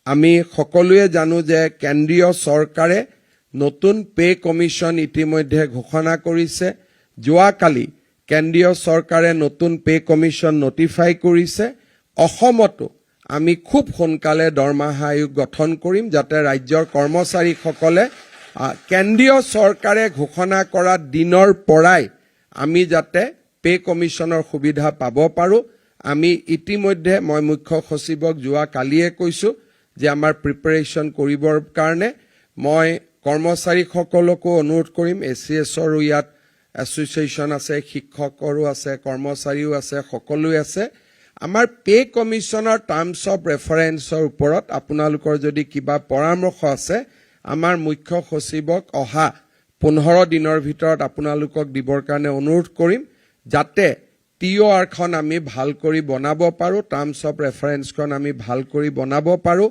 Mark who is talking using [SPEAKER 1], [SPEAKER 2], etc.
[SPEAKER 1] আমি সকলোৱে জানো যে কেন্দ্ৰীয় চৰকাৰে নতুন পে কমিশন ইতিমধ্যে ঘোষণা কৰিছে যোৱাকালি কেন্দ্ৰীয় চৰকাৰে নতুন পে কমিশন নটিফাই কৰিছে অসমতো আমি খুব সোনকালে দৰমহা আয়োগ গঠন কৰিম যাতে ৰাজ্যৰ কৰ্মচাৰীসকলে কেন্দ্ৰীয় চৰকাৰে ঘোষণা কৰা দিনৰ পৰাই আমি যাতে পে কমিশনৰ সুবিধা পাব পাৰো আমি ইতিমধ্যে মই মুখ্য সচিবক যোৱাকালিয়ে কৈছো যে আমাৰ প্ৰিপাৰেচন কৰিবৰ কাৰণে মই কৰ্মচাৰীসকলকো অনুৰোধ কৰিম এছিএছৰো ইয়াত এছ'চিয়েশ্যন আছে শিক্ষকৰো আছে কৰ্মচাৰীও আছে সকলোৱে আছে আমাৰ পে কমিশনৰ টাৰ্মছ অফ ৰেফাৰেন্সৰ ওপৰত আপোনালোকৰ যদি কিবা পৰামৰ্শ আছে আমাৰ মুখ্য সচিবক অহা 15 দিনৰ ভিতৰত আপোনালোকক দিবৰ কাৰণে অনুৰোধ কৰিম যাতে টিঅআৰখন আমি ভাল কৰি বনাব পাৰো টাৰ্মছ অফ ৰেফাৰেন্সখন আমি ভাল কৰি বনাব পাৰো